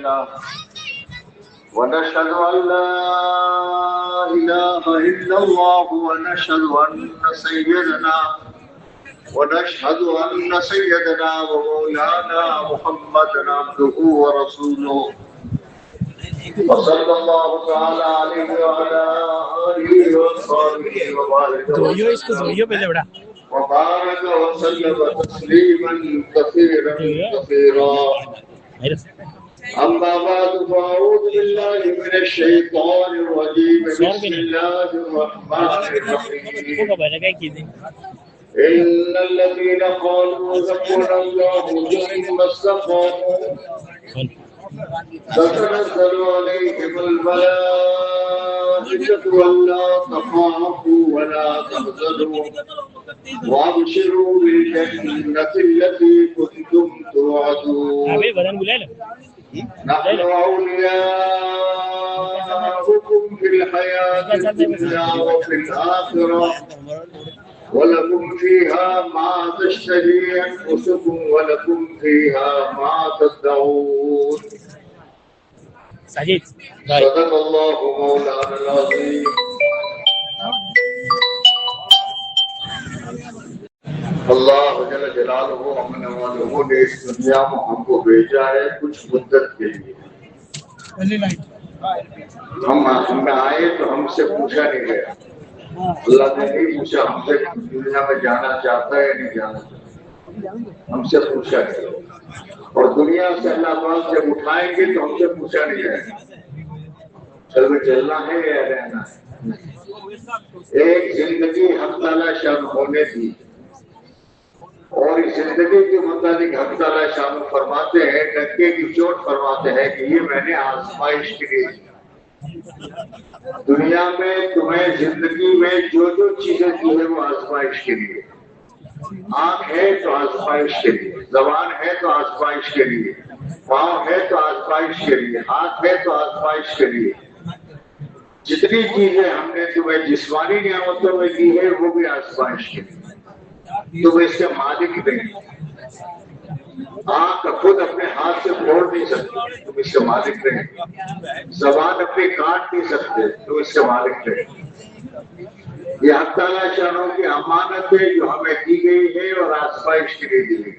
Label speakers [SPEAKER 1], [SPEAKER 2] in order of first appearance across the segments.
[SPEAKER 1] له ونشهد أن لا إله إلا الله ونشهد أن سيدنا ومولانا محمدا عبده ورسوله وصلى الله تعالى عليه وعلى آله وصحبه وبارك وسلم تسليما كثيرا أما بعد فأعوذ بالله من الشيطان الرجيم بسم الله الرحمن الرحيم إن الذين قالوا ربنا الله ثم استقاموا تتنزل عليهم الملائكة ألا تخافوا ولا تحزنوا وابشروا بالجنة التي كنتم توعدون نحن أولياؤكم في الحياة الدنيا وفي الآخرة ولكم فيها ما تشتهي أنفسكم ولكم فيها ما تدعون صدق الله مولانا العظيم اللہ جل جلالہ امن والہ نے اس دنیا میں ہم کو بھیجا ہے کچھ مدت کے لیے. ہم آئے تو ہم سے پوچھا نہیں گیا. اللہ نے نہیں پوچھا ہم سے دنیا میں جانا چاہتا ہے یا نہیں جانا چاہتا. ہم سے پوچھا نہیں. اور دنیا سے اللہ پاک جب اٹھائیں گے تو ہم سے پوچھا نہیں جائے گا چل میں چلنا ہے یا رہنا ہے. ایک زندگی حق تعالی شان ہونے تھی اور اس زندگی کے متعلق حق تعالی شان فرماتے ہیں ڈنکے کی چوٹ فرماتے ہیں کہ یہ میں نے آزمائش کے لیے دنیا میں تمہیں زندگی میں جو چیزیں دی ہیں وہ آزمائش کے لیے. آنکھ ہے تو آزمائش کے لیے, زبان ہے تو آزمائش کے لیے, پاؤں ہے تو آزمائش کے لیے, ہاتھ ہے تو آزمائش کے لیے. جتنی چیزیں ہم نے تمہیں جسمانی نعمتوں میں دی ہے وہ بھی آزمائش کے لیے. تم اس کے مالک نہیں. آنکھ خود اپنے ہاتھ سے پھوڑ نہیں سکتے, تم اس کے مالک نہیں. زبان اپنے کاٹ نہیں سکتے, تم اس کے مالک نہیں. یہ حق تعالی شانوں کی امانت ہے جو ہمیں دی گئی ہے اور آزمائش کے لیے دی گئی.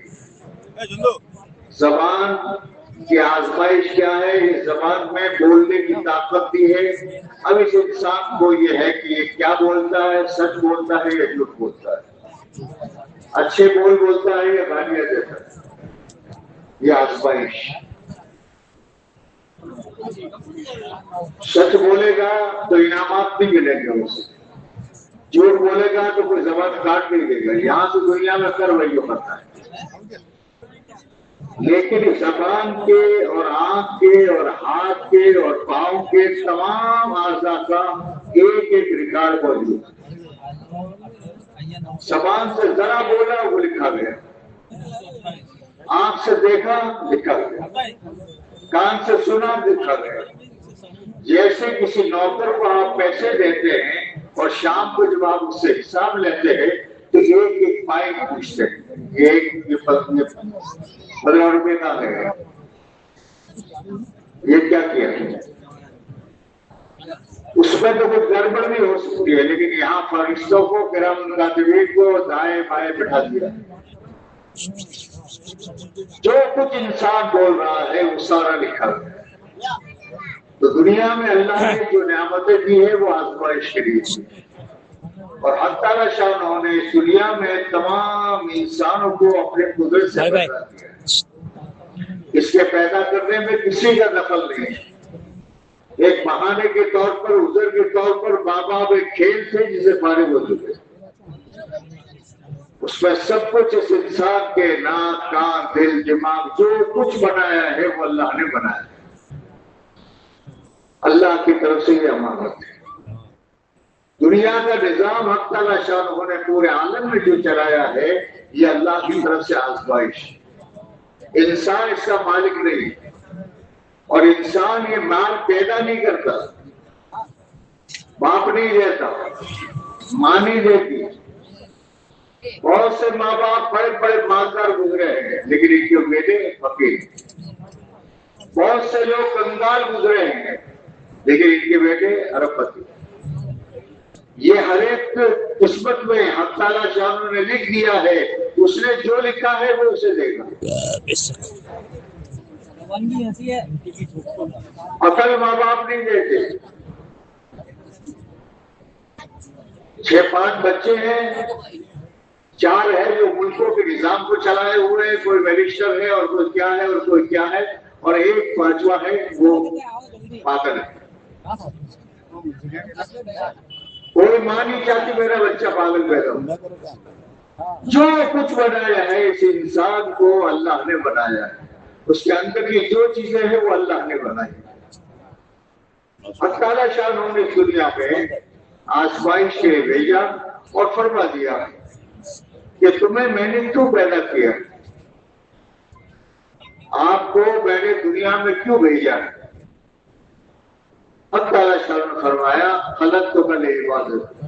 [SPEAKER 1] زبان کی آزمائش کیا ہے؟ اس زبان میں بولنے کی طاقت دی ہے. اب اس انسان کو یہ ہے کہ یہ کیا بولتا ہے, سچ بولتا ہے یا جھوٹ بولتا ہے, اچھے بولتا ہے یا گالیاں دیتا ہے. یہ آزمائش. سچ بولے گا تو انعامات نہیں ملیں گے اسے, جھوٹ بولے گا تو کوئی زبان کاٹ نہیں دے گا. یہاں سے دنیا میں کر وہی کرتا ہے. لیکن زبان کے اور آنکھ کے اور ہاتھ کے اور پاؤں کے تمام اعضاء کا ایک ایک ریکارڈ موجود ہے. زبان سے ذرا بولا وہ لکھا گیا, آنکھ سے دیکھا لکھا گیا, کان سے سنا لکھا گیا. جیسے کسی نوکر کو آپ پیسے دیتے ہیں اور شام کو جب آپ اس سے حساب لیتے ہیں تو ایک ایک فائل پوچھتے ہیں, ایک 15 روپے کا ہے, یہ کیا کیا ہے. اس میں تو کوئی گڑبڑ نہیں ہو سکتی ہے, لیکن یہاں فرشتوں کو کرام کاتبین کو دائیں بائیں بٹھا دیا. جو کچھ انسان بول رہا ہے وہ سارا لکھا گیا. تو دنیا میں اللہ نے جو نعمتیں دی ہے وہ آزمائش کے لیے دی, اور حق تعالی شانہ نے اس دنیا میں تمام انسانوں کو اپنے قدرت سے پیدا کیا. اس کے پیدا کرنے میں کسی کا دخل نہیں ہے. ایک بہانے کے طور پر, عذر کے طور پر ماں باپ ایک کھیل تھے جسے فارغ ہو چکے. اس میں سب کچھ اس انسان کے ناک کان دل دماغ جو کچھ بنایا ہے وہ اللہ نے بنایا. اللہ کی طرف سے یہ امانت ہے. دنیا کا نظام حق تعالی شانہ نے پورے عالم میں جو چلایا ہے یہ اللہ کی طرف سے آزمائش. انسان اس کا مالک نہیں, اور انسان یہ مال پیدا نہیں کرتا. باپ نہیں دیتا, ماں نہیں دیتی. بہت سے ماں باپ بڑے بڑے مالدار گزرے ہیں لیکن ان کے بیٹے فقیر. بہت سے لوگ کنگال گزرے ہیں لیکن ان کے بیٹے ارب پتی. یہ ہر ایک قسمت میں حق تعالیٰ شاہ نے لکھ دیا ہے، اس نے جو لکھا ہے وہ اسے دے گا. عقل ماں باپ نہیں دیتے. 6-5 بچے ہیں، 4 ہے جو ملکوں کے نظام کو چلائے ہوئے ہیں، کوئی بیرسٹر ہے اور کوئی کیا ہے اور کوئی کیا ہے، اور ایک 5واں ہے وہ پاگل ہے. کوئی ماں نہیں چاہتی میرا بچہ پاگل پیدا ہو. جو کچھ بنایا ہے اس انسان کو اللہ نے بنایا ہے، اس کے اندر کی جو چیزیں ہیں وہ اللہ نے بنائی. اللہ تعالیٰ شاہ نے اس دنیا میں آزمائش کے لیے بھیجا اور فرما دیا کہ تمہیں میں نے کیوں پیدا کیا، آپ کو میں نے دنیا میں کیوں بھیجا. اللہ تعالیٰ شاہ نے فرمایا خلقتک لعبادت،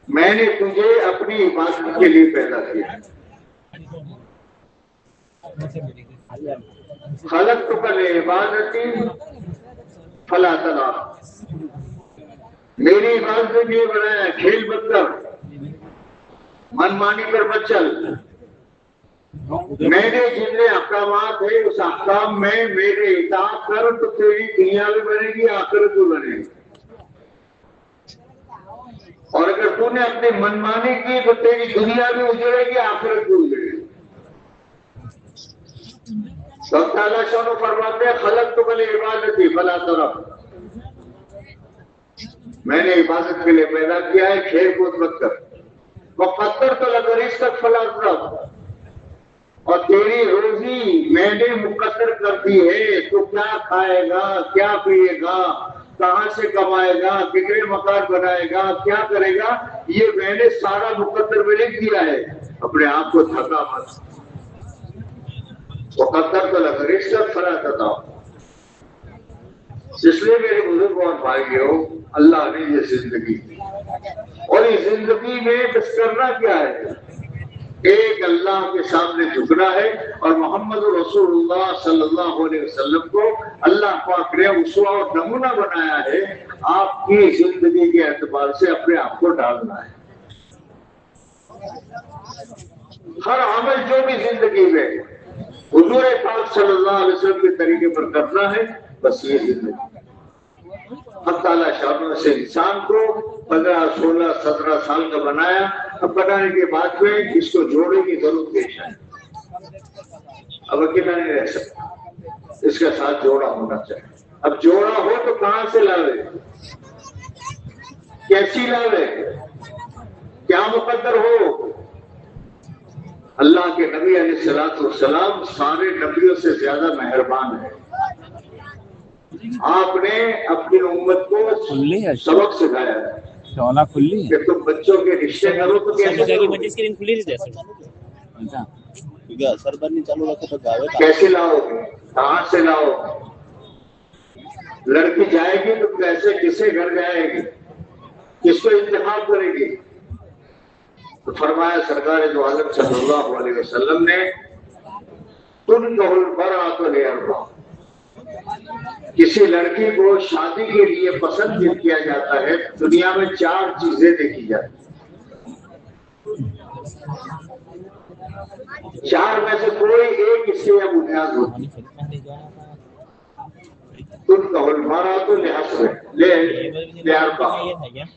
[SPEAKER 1] میں نے تجھے اپنی عبادت کے لیے پیدا کیا. خلقتک لعبادتی فلا تلعب، میری عبادت کے لیے بنایا، کھیل مت کر، من مانی پر مت چل. میں نے جتنے احکامات ہیں اس احکام میں میرے اطاعت کر تو تیری دنیا بھی بنے گی، آخرت بھی بنے گی. اور اگر تو نے اپنی منمانی کی تو تیری دنیا بھی اجڑے گی، آخرت بھی اجڑے گی. تو تعالیٰ شاہ فرماتے ہیں خلقتک لعبادتی فلا تلعب، میں نے عبادت کے لیے پیدا کیا ہے، کھیل کود مت کر. وقدرت لک رزقک فلا تطغ، اور تیری روزی میں نے مقدر کر دی ہے، تو کیا کھائے گا، کیا پیے گا، کہاں سے کمائے گا، کتنے مکان بنائے گا، کیا کرے گا، یہ میں نے سارا مقدر میں لکھ دیا ہے. اپنے آپ کو تھکا مت. وقدرت لک رزقک فلا تطغ. اس لیے میرے بزرگوں اور بھائیوں، اللہ نے یہ زندگی دی، اور اس زندگی میں بس کرنا کیا ہے، ایک اللہ کے سامنے جھکنا ہے، اور محمد رسول اللہ صلی اللہ علیہ وسلم کو اللہ پاک نے اسوہ اور نمونہ بنایا ہے. آپ کی زندگی کے اعتبار سے اپنے آپ کو ڈالنا ہے. ہر عمل جو بھی زندگی میں حضور پاک صلی اللہ علیہ وسلم کے طریقے پر کرنا ہے، بس یہ زندگی. اللہ تعالیٰ شاہ سے انسان کو 15, 16, 17 سال کا بنایا. اب بنانے کے بعد میں اس کو جوڑے کی ضرورت پیش آئی. اب اکیلا نہیں رہ سکتا، اس کے ساتھ جوڑا ہونا چاہیے. اب جوڑا ہو تو کہاں سے لاوے، کیسی لاوے، کیا مقدر ہو. اللہ کے نبی علیہ الصلوۃ والسلام سارے نبیوں سے زیادہ مہربان ہیں. آپ نے اپنی امت کو سبق سکھایا ہے کہ تم بچوں کے رشتے کرو تو کیسے لاؤ گے، کہاں سے لاؤ گے. لڑکی جائے گی تو کیسے، کسے گھر جائے گی، کس کو انتخاب کرے گی. تو فرمایا سرکار دو عالم صلی اللہ علیہ وسلم نے تنکح المرأۃ لأربع، کسی لڑکی کو شادی کے لیے پسند کیا جاتا ہے، دنیا میں 4 چیزیں دیکھی جاتی ہیں. 4 میں سے کوئی ایک اس کی بنیاد ہوتی ہے. تنکح المرأۃ لأربع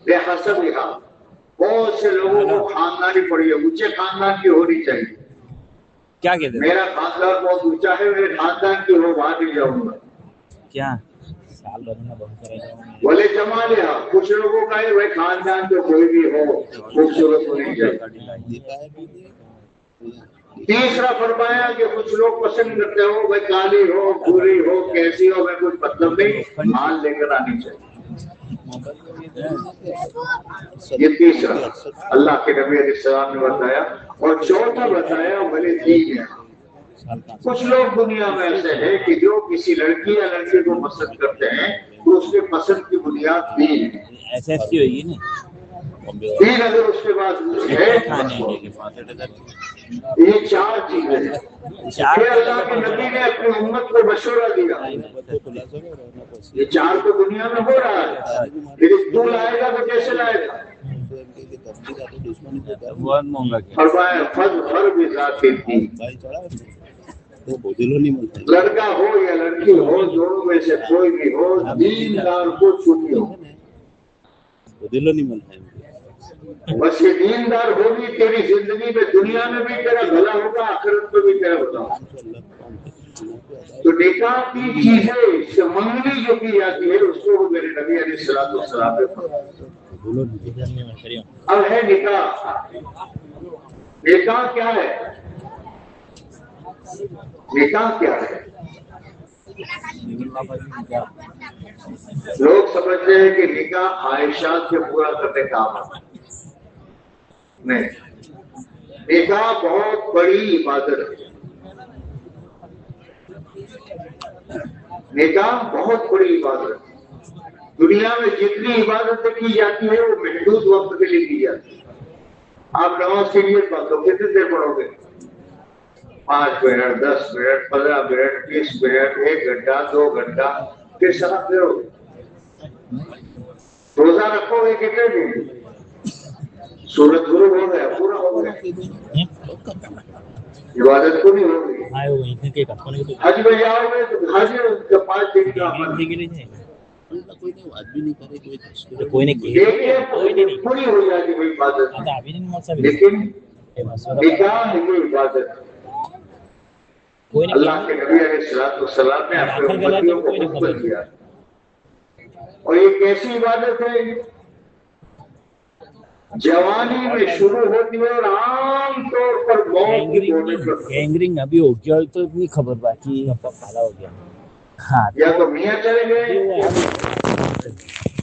[SPEAKER 1] لحسبها. بہت سے لوگوں کو خاندانی پڑی ہے، اونچے خاندان کی ہونی چاہیے.
[SPEAKER 2] کیا کہتے ہیں
[SPEAKER 1] میرا خاندان بہت اونچا ہے، میرے خاندان کی ہو، وہاں نہیں جاؤں گا.
[SPEAKER 2] کیا
[SPEAKER 1] بولے جمالیا، کچھ لوگوں کا ہے بھائی خاندان تو کوئی بھی ہو خوبصورت ہونی چاہیے. تیسرا فرمایا کہ کچھ لوگ پسند کرتے ہو بھائی کالی ہو، بری ہو، کیسی ہو، میں کچھ مطلب نہیں، مال لے کر آنی چاہیے. یہ تیسرا اللہ کے نبی علیہ السلام نے بتایا. اور چوتھا بتایا بھلے دین ہے. کچھ لوگ دنیا میں ایسے ہیں کہ جو کسی لڑکی یا لڑکے کو پسند کرتے ہیں تو اس کے پسند کی بنیاد دین ہے.
[SPEAKER 2] ایسے ہوئی نا
[SPEAKER 1] دین اگر اس کے بعد ہے یہ چار چیزیں ہیں کہ اللہ کے نبی نے اپنی امت کو مشورہ دیا. یہ چار تو دنیا میں ہو رہا ہے، لیکن تو لائے گا تو کیسے لائے گا؟
[SPEAKER 2] بہت مہنگا کیا.
[SPEAKER 1] فرمایا فظفر بذات الدین، لڑکا ہو یا لڑکی ہو، دونوں میں سے کوئی بھی ہو، دیندار کو چنیو. بس یہ دیندار ہوگی، تیری زندگی میں دنیا میں بھی تیرا بھلا ہوگا، آخرت میں بھی تیرا بھلا ہوگا. تو نکاح کی چیزیں منگنی جو کی جاتی ہے اس کو میرے نبی علیہ الصلوۃ والسلام نے فرمایا. اب ہے نکاح. نکاح کیا ہے؟ نکاح کیا ہے؟ لوگ سمجھتے ہیں کہ نکاح خواہشات کے پورا کرنے کا عمل. نہیں، نکاح بہت بڑی عبادت ہے. نکاح بہت بڑی عبادت ہے. دنیا میں جتنی عبادتیں کی جاتی ہے وہ محدود وقت کے لیے کی جاتی ہے. آپ نماز کے لیے پڑھو، کتنی دیر پڑھو گے؟ 5 منٹ، 10 منٹ، 15 منٹ، 20 منٹ، 1 گھنٹہ، 2 گھنٹہ، کس طرح کرو گے؟ روزہ رکھو گے کتنے دن؟ سورج غروب ہو گیا، پورا ہو گیا، عبادت کو نہیں ہوگی. حج میں جاؤ گے تو حج 5 دن کا عمل پوری ہو جائے گی وہی عبادت. لیکن نکاح یہ عبادت اللہ کے نبی علیہ الصلوۃ والسلام نے اپنے امتیوں کو حکم دیا. اور یہ کیسی عبادت ہے؟ جوانی میں شروع ہوتی ہے اور عام طور پر موت کی ہونے پر
[SPEAKER 2] گینگرنگ ابھی ہو گیا تو اتنی خبر باقی پالا ہو گیا. ہاں
[SPEAKER 1] یا تو میاں چلے گئے،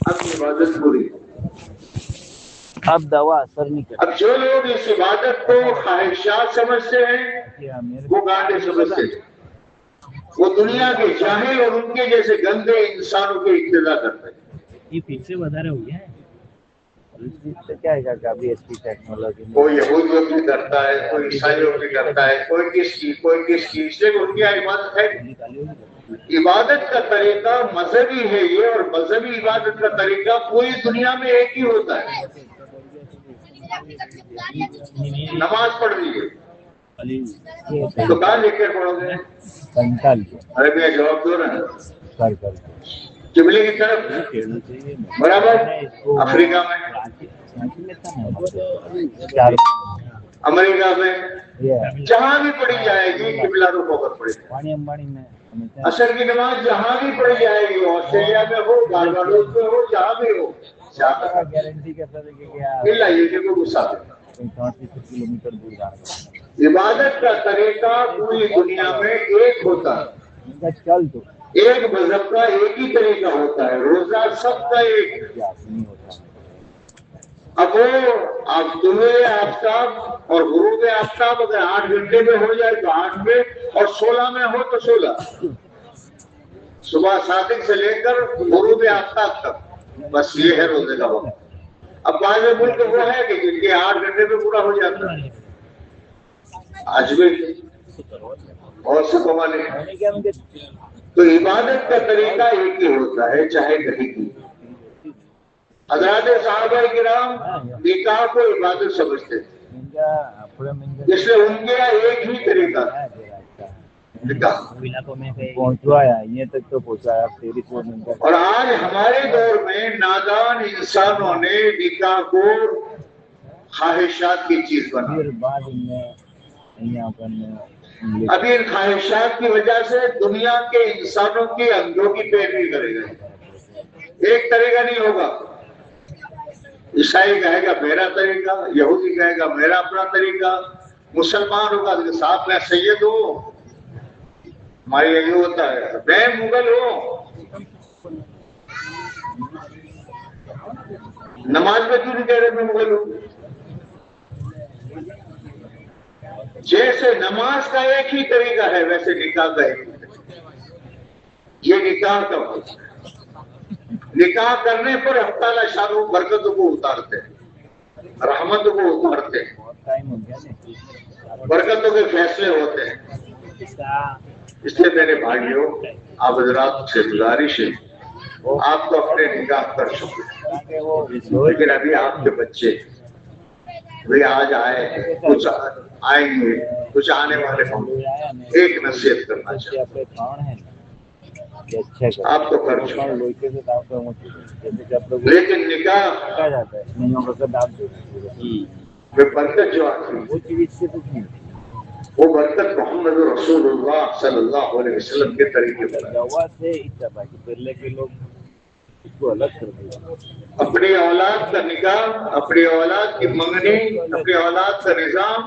[SPEAKER 1] اب عبادت پوری.
[SPEAKER 2] اب دوا اثر نہیں کرتی.
[SPEAKER 1] اب جو لوگ اس عبادت کو خواہشات سمجھتے ہیں وہ گانٹے سمجھتے ہیں. وہ دنیا کے جاہل اور ان کے جیسے گندے انسانوں کی اقتدا کرتے ہیں.
[SPEAKER 2] یہ پیچھے بدارے ہو گیا ہے. کیا ہے کہ ابھی ایسی ٹیکنالوجی
[SPEAKER 1] کوئی یہودیوں کی کرتا ہے، کوئی عیسائیوں کی کرتا ہے، کوئی کس کی، کوئی کس کی. اس لیے ان کی عبادت ہے. عبادت کا طریقہ مذہبی ہے یہ، اور مذہبی عبادت کا طریقہ پوری دنیا میں ایک ہی ہوتا ہے. نماز پڑھ لیجیے تو کہاں لے کر پڑھو گے؟ ارے بھیا جواب دو نا. قبلے کی طرف برابر. افریقہ میں، امریکہ میں، جہاں بھی پڑھی جائے گی قبلہ رخ ہو کر پڑے گی. عصر کی نماز جہاں بھی پڑھی جائے گی، آسٹریلیا میں ہو، بارباڈوس میں ہو، جہاں بھی ہو،
[SPEAKER 2] گارنٹی کے ساتھ
[SPEAKER 1] اللہ یہ کہ وہ غصہ ہے.
[SPEAKER 2] 34 کلومیٹر دور
[SPEAKER 1] عبادت کا طریقہ پوری دنیا میں ایک ہوتا ہے.
[SPEAKER 2] چل تو
[SPEAKER 1] ایک مذہب کا ایک ہی طریقہ ہوتا ہے. روزہ سب کا ایک. اب وہ اب طلوع آفتاب اور غروب آفتاب اگر 8 گھنٹے میں ہو جائے تو 8 میں، اور 16 میں ہو تو 16. صبح صادق سے لے کر غروب آفتاب تک، بس یہ ہے روزے کا وقت. اب بعض ملک وہ ہے کہ جن کے 8 گھنٹے میں پورا ہو جاتا ہے. آج بھی اور سب والے. تو عبادت کا طریقہ ایک ہی ہوتا ہے چاہے کہیں کی. حضرات صحابہ کرام نکاح کو عبادت سمجھتے تھے، اس لیے ان کے ایک ہی طریقہ تھا نکاح. اور آج ہمارے دور میں نادان انسانوں نے نکاح کو خواہشات کی چیز بنا. ابھی ان خواہشات کی وجہ سے دنیا کے انسانوں کی اندھوں کی پیروی کرے گا. ایک طریقہ نہیں ہوگا. عیسائی کہے گا میرا طریقہ، یہودی کہے گا میرا اپنا طریقہ، مسلمان ہوگا کہ صاحب میں سید ہوں، ہمارے یہ ہوتا ہے، میں مغل ہوں. نماز میں کیوں نہیں کہہ رہے میں مغل ہوں؟ جیسے نماز کا ایک ہی طریقہ ہے ویسے نکاح کا ایک ہی طریقہ. یہ نکاح کا وقت ہے. نکاح کرنے پر اللہ تعالیٰ شان و برکتوں کو اتارتے ہیں، رحمتوں کو اتارتے ہیں. برکتوں کے فیصلے ہوتے ہیں۔ اس لیے میرے بھائیوں، آپ حضرات سے گزارش ہے، آپ تو اپنے نکاح کر چکے، لیکن ابھی آپ کے بچے بھی آج آئے ہیں، کچھ آئیں گے، کچھ آنے والے ہوں، ایک نصیحت کرنا چاہتے آپ تو کر چکے، لیکن نکاح میں برکت جو آتی ہے وہ برکت محمد رسول اللہ صلی اللہ علیہ وسلم کے طریقے پر اپنی اولاد کا نکاح، اپنی اولاد کی منگنی، اپنی اولاد کا نظام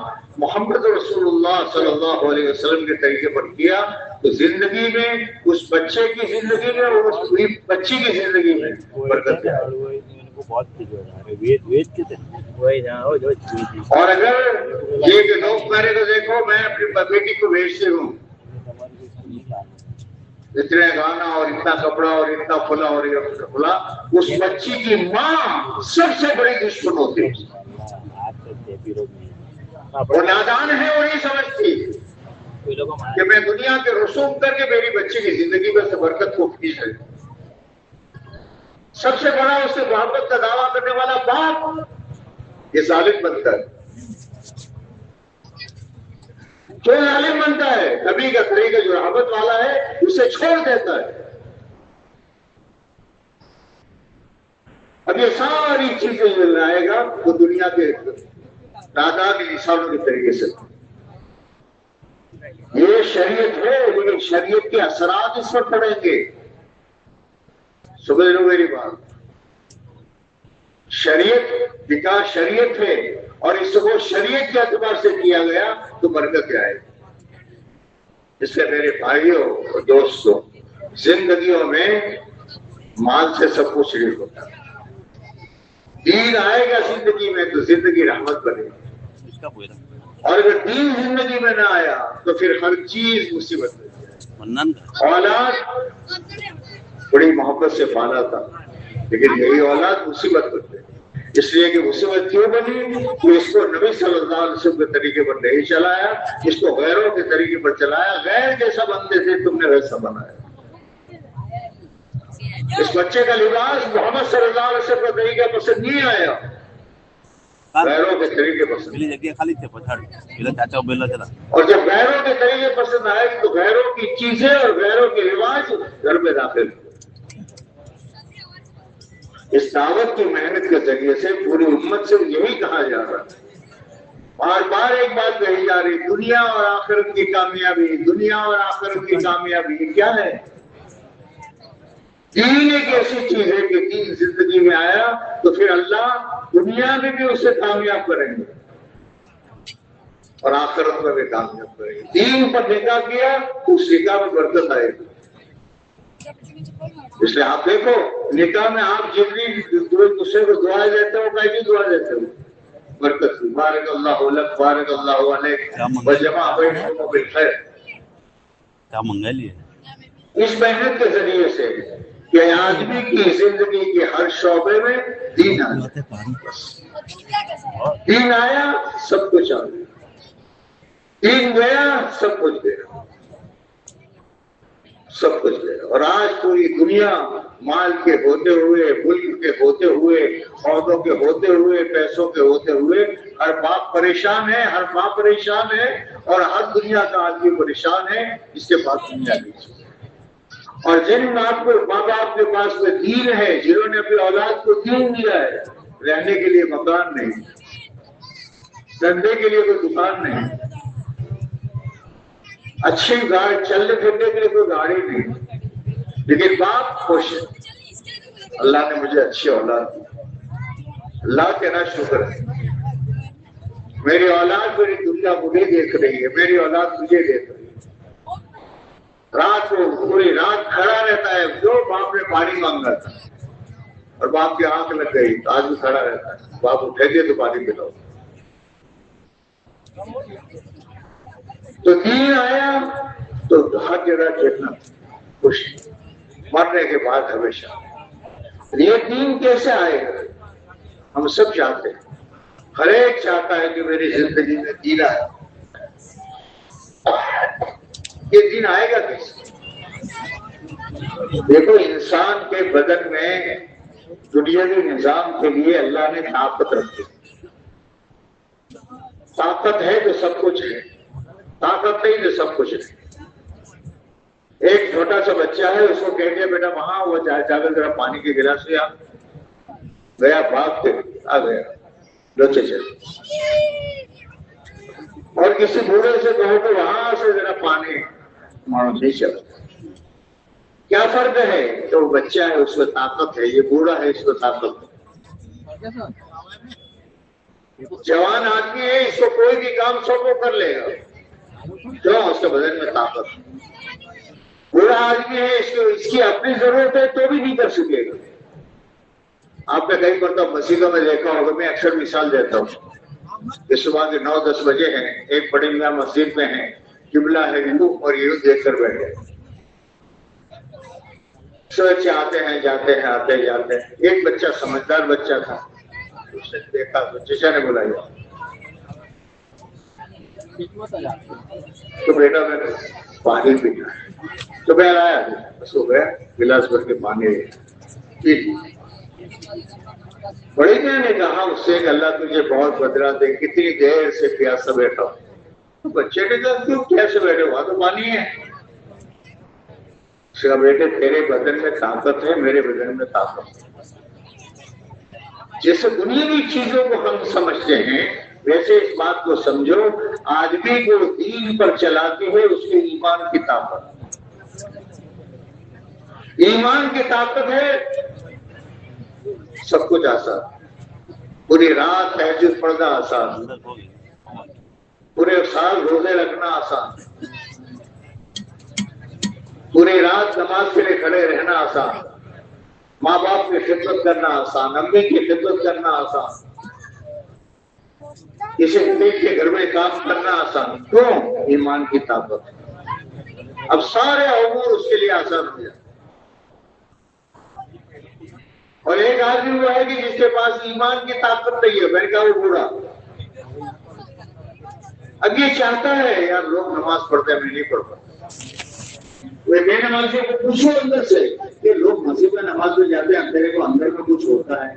[SPEAKER 1] محمد رسول اللہ صلی اللہ علیہ وسلم کے طریقے پر کیا تو زندگی میں، اس بچے کی زندگی میں اور اس بچی کی زندگی میں برکت ہے۔ اور اگر یہ کہ لوگ میرے کو دیکھو، میں اپنی بیٹی کو بھیجتے ہوں، اتنے گانا اور اتنا کپڑا اور اتنا کھلا اور اتنا کھلا، اس بچی کی ماں سب سے بڑی دشمن ہوتی ہے، وہ نادان ہے، وہ نہیں سمجھتی کہ میں دنیا کے رسوم کر کے میری بچی کی زندگی میں سے برکت کو کھینچ ہے۔ سب سے بڑا اس سے محبت کا دعویٰ کرنے والا باپ یہ ظالم بنتا ہے۔ جو ظالم بنتا ہے، نبی کا طریقہ جو رحمت والا ہے اسے چھوڑ دیتا ہے۔ اب یہ ساری چیزیں جو لائے گا وہ دنیا کے تعداد انسانوں کے طریقے سے، یہ شریعت ہے، لیکن شریعت کے اثرات اس پر پڑیں گے۔ سمجھ لو میری بات، شریعت نکاح شریعت ہے اور اس کو شریعت کے اعتبار سے کیا گیا تو برکت آئے گی۔ اس لیے میرے بھائیوں اور دوستوں، زندگیوں میں مال سے سب کچھ نہیں ہوتا، دین آئے گا زندگی میں تو زندگی رحمت بنے گی، اور اگر دین زندگی میں نہ آیا تو پھر ہر چیز مصیبت بن جائے۔ اولاد بڑی محبت سے پالا تھا، لیکن یہی اولاد مصیبت بن گئی۔ اس لیے کہ مصیبت کیوں بنی کہ اس کو نبی صلی اللہ علیہ وسلم کے طریقے پر نہیں چلایا، اس کو غیروں کے طریقے پر چلایا، غیر جیسا بنتے تھے تم نے ویسا بنایا۔ اس بچے کا لباس محمد صلی اللہ علیہ وسلم کا طریقہ پسند نہیں آیا، غیروں کے طریقے پسند، اور جب غیروں کے طریقے پسند آئے تو غیروں کی چیزیں اور غیروں کے رواج گھر میں داخل ہوئے۔ اس دعوت کی محنت کے ذریعے سے پوری امت سے یہی کہا جا رہا ہے، بار بار ایک بات کہی جا رہی، دنیا اور آخرت کی کامیابی، دنیا اور آخرت کی کامیابی کیا ہے؟ دین ایک ایسی چیز ہے کہ دین زندگی میں آیا تو پھر اللہ دنیا میں بھی اسے کامیاب کریں گے اور آخرت میں بھی کامیاب کریں گے۔ دین پر نکاح کیا تو اس نکاح میں برکت آئے گی۔ اس لیے آپ دیکھو، نکاح میں آپ جتنی دوسرے کو دعائیں دیتے ہو، کیسی دعا دیتے ہو؟ برکت کی، بارک اللہ لک، بارک اللہ علیک، وجمع بینکم بالخیر۔
[SPEAKER 3] کیا منگا لیے
[SPEAKER 1] اس محنت کے ذریعے سے کہ آدمی کی زندگی کے ہر شعبے میں دین آیا، دین آیا سب کچھ آ گیا، دین گیا سب کچھ گیا، سب کچھ گیا۔ اور آج پوری دنیا مال کے ہوتے ہوئے، ملک کے ہوتے ہوئے، عہدوں کے ہوتے ہوئے، پیسوں کے ہوتے ہوئے ہر باپ پریشان ہے، ہر ماں پریشان ہے، اور ہر دنیا کا آدمی پریشان ہے، اس کے پاس دنیا نہیں۔ اور جن ماں باپ کے پاس میں دین ہے، جنہوں نے اپنی اولاد کو دین دیا ہے، رہنے کے لیے مکان نہیں، دھندے کے لیے کوئی دکان نہیں، اچھی گاڑی چلنے پھرنے کے لیے کوئی گاڑی نہیں، لیکن باپ خوش ہے، اللہ نے مجھے اچھی اولاد دی، اللہ کہنا شکر ہے، میری اولاد میری دنیا مجھے دیکھ رہی ہے، میری اولاد مجھے دیکھ رہی ہے۔ رات کو پوری رات کھڑا رہتا ہے، جو باپ نے پانی مانگا تھا اور باپ کی آنکھ لگ گئی آج بھی کھڑا رہتا ہے، باپ اٹھے گے تو پانی پلاؤ۔ تو دین آیا تو ہر جگہ کتنا خوش، مرنے کے بعد ہمیشہ۔ یہ دین کیسے آئے گا؟ ہم سب چاہتے ہیں، ہر ایک چاہتا ہے کہ میری زندگی میں دین آئے، یہ دن آئے گا کیسے؟ دیکھو انسان کے بدن میں دنیاوی نظام کے لیے اللہ نے طاقت رکھی. طاقت ہے تو سب کچھ ہے، طاقت نہیں تو سب کچھ ہے. ایک چھوٹا سا بچہ ہے، اس کو کہتے ہیں بیٹا وہاں وہ جا کر ذرا پانی کے گلاس لے آ، گیا بھاگ کے آ گیا، لو چل. اور کسی بوڑھے سے کہو کہ وہاں سے ذرا پانی مارو، نہیں چلتا. کیا فرق ہے؟ تو وہ بچہ ہے اس میں طاقت ہے، یہ بوڑھا ہے اس میں طاقت ہے. جوان آدمی ہے، اس کو کوئی بھی کام سب وہ کر لے گا، کیوں؟ اس کے بدن میں طاقت ہے. بوڑھا آدمی ہے، اس کی اپنی ضرورت ہے تو بھی نہیں کر سکے گا. آپ نے کہیں پر تو مسجدوں میں دیکھا ہوگا، میں اکثر مثال دیتا ہوں کہ صبح کے 9-10 بجے ہیں، ایک بڑی میاں مسجد میں ہے، قبلہ ہے ہندو، اور یہ دیکھ کر بیٹھے سوچ آتے ہیں جاتے ہیں آتے جاتے ہیں. ایک بچہ سمجھدار بچہ تھا، اس نے دیکھا تو چچا نے بلایا تو بیٹا میں پانی پینا ہے، تو میں لایا، بس ہو گیا گلاس بھر کے پانی پی. بڑی میں نے کہا اس سے کہ اللہ تجھے بہت بدلا دے، کتنی دیر سے پیاسا بیٹھا ہوں. تو بچے نے کہا کیوں کیسے بیٹھے؟ وہاں تو پانی ہے. اس کا بیٹے تیرے بدن میں طاقت ہے، میرے بدن میں طاقت ہے. جیسے دنیاوی چیزوں کو ہم سمجھتے ہیں ویسے اس بات کو سمجھو، آدمی کو دین پر چلاتی ہے اس کے ایمان کی طاقت. ایمان کی طاقت ہے، سب کچھ آسان. پوری رات تہجد پڑھنا آسان، پورے سال روزے رکھنا آسان، پوری رات نماز کے لیے کھڑے رہنا آسان، ماں باپ کی خدمت کرنا آسان، امی کی خدمت کرنا آسان، کسی غریب کے گھر میں کام کرنا آسان. کیوں؟ ایمان کی طاقت. اب سارے امور اس کے لیے آسان ہو جائے. اور ایک آدمی وہ ہے کہ جس کے پاس ایمان کی طاقت نہیں ہے، میں نے کہا وہ بوڑھا. اب یہ چاہتا ہے یار لوگ نماز پڑھتے ہیں، میں نہیں پڑھتا. وہ بے نمازی کو پوچھو اندر سے کہ لوگ مسجد میں نماز میں جاتے ہیں، اندر کو اندر میں کچھ ہوتا ہے.